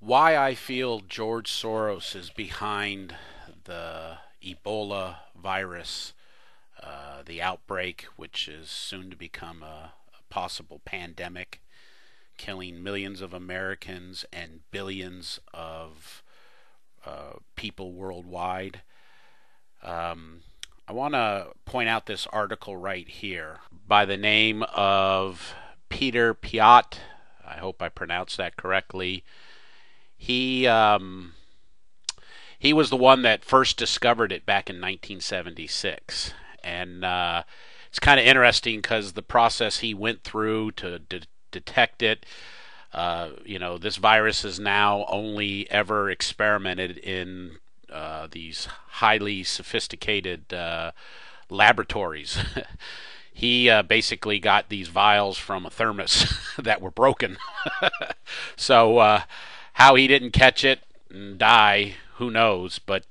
Why I feel George Soros is behind the Ebola virus, the outbreak, which is soon to become a possible pandemic, killing millions of Americans and billions of people worldwide. I want to point out this article right here by the name of Peter Piot. I hope I pronounced that correctly. He he was the one that first discovered it back in 1976, and it's kind of interesting because the process he went through to detect it. This virus is now only ever experimented in these highly sophisticated laboratories. He basically got these vials from a thermos that were broken. So how he didn't catch it and die, who knows? But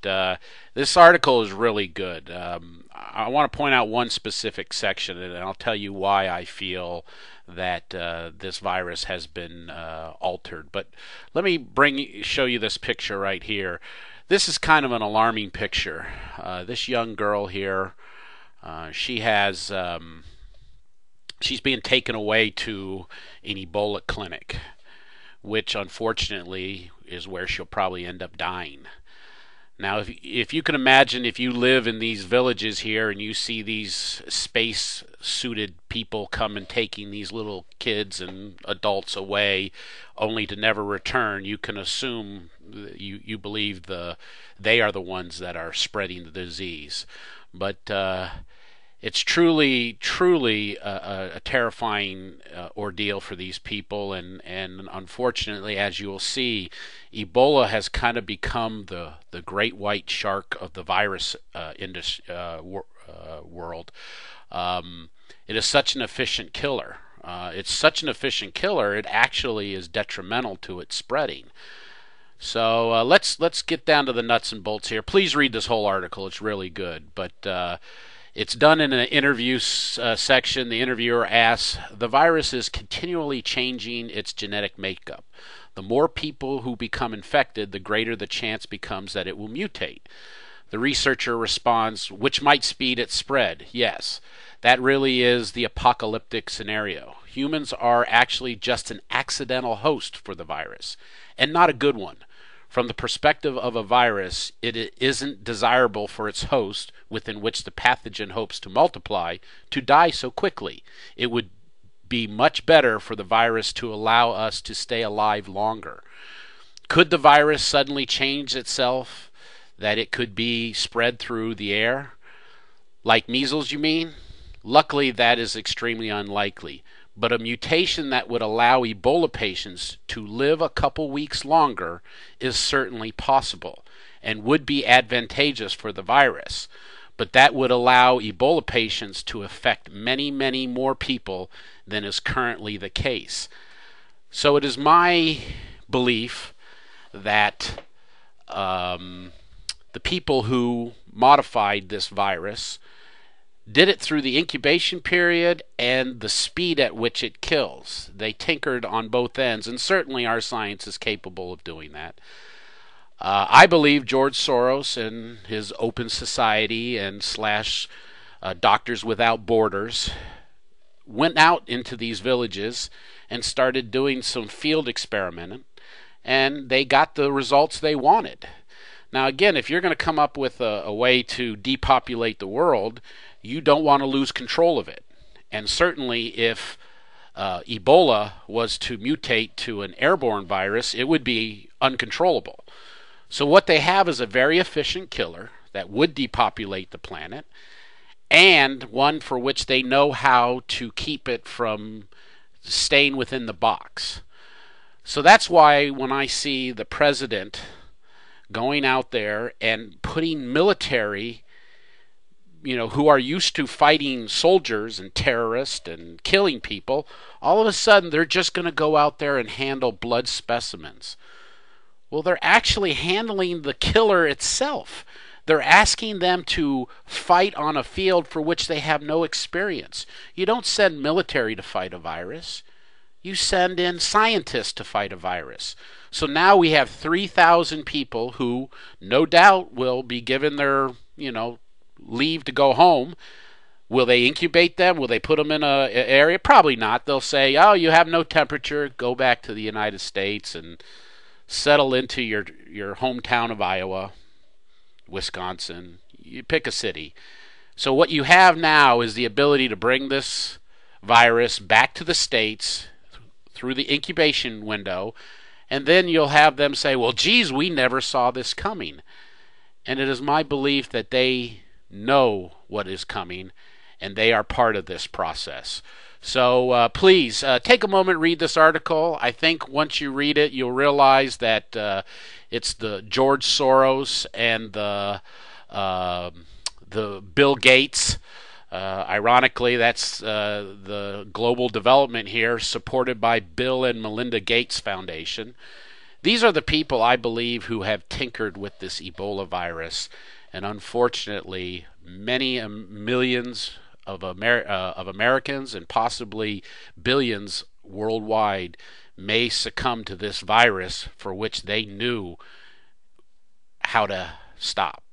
this article is really good. I want to point out one specific section, and I'll tell you why I feel that this virus has been altered. But let me show you this picture right here. This is kind of an alarming picture. This young girl here, she's being taken away to an Ebola clinic, which unfortunately is where she'll probably end up dying. Now, if you can imagine, if you live in these villages here and you see these space-suited people come and taking these little kids and adults away, only to never return, you can assume you believe they are the ones that are spreading the disease. But it's truly a terrifying ordeal for these people, and unfortunately, as you will see, Ebola has kind of become the great white shark of the virus world. It is such an efficient killer. It's such an efficient killer, it actually is detrimental to its spreading. So let's get down to the nuts and bolts here. Please read this whole article; it's really good. But it's done in an interview section. The interviewer asks, "The virus is continually changing its genetic makeup. The more people who become infected, the greater the chance becomes that it will mutate." The researcher responds, "Which might speed its spread." Yes, that really is the apocalyptic scenario. Humans are actually just an accidental host for the virus, and not a good one. From the perspective of a virus, it isn't desirable for its host, within which the pathogen hopes to multiply, to die so quickly. It would be much better for the virus to allow us to stay alive longer. Could the virus suddenly change itself, that it could be spread through the air? Like measles, you mean? Luckily, that is extremely unlikely. But a mutation that would allow Ebola patients to live a couple weeks longer is certainly possible and would be advantageous for the virus. But that would allow Ebola patients to affect many more people than is currently the case. So it is my belief that the people who modified this virus did it through the incubation period and the speed at which it kills. They tinkered on both ends, and certainly our science is capable of doing that. I believe George Soros and his Open Society and Doctors Without Borders went out into these villages and started doing some field experimenting, and they got the results they wanted. Now, again, if you're going to come up with a way to depopulate the world, you don't want to lose control of it. And certainly if Ebola was to mutate to an airborne virus, it would be uncontrollable. So what they have is a very efficient killer that would depopulate the planet, and one for which they know how to keep it from staying within the box. So that's why when I see the president going out there and putting military, who are used to fighting soldiers and terrorists and killing people, all of a sudden they're just going to go out there and handle blood specimens. Well, they're actually handling the killer itself. They're asking them to fight on a field for which they have no experience. You don't send military to fight a virus. You send in scientists to fight a virus. So now we have 3,000 people who no doubt will be given their, leave to go home. Will they incubate them? Will they put them in a area? Probably not. They'll say, "Oh, you have no temperature. Go back to the United States and settle into your hometown of Iowa, Wisconsin. You pick a city." So what you have now is the ability to bring this virus back to the states through the incubation window, and then you'll have them say, "Well, geez, we never saw this coming." And it is my belief that they know what is coming, and they are part of this process. So please take a moment, read this article. I think once you read it, you'll realize that it's the George Soros and the Bill Gates. Ironically, that's the global development here, supported by Bill and Melinda Gates Foundation. These are the people, I believe, who have tinkered with this Ebola virus, and unfortunately, many millions of Americans and possibly billions worldwide may succumb to this virus for which they knew how to stop.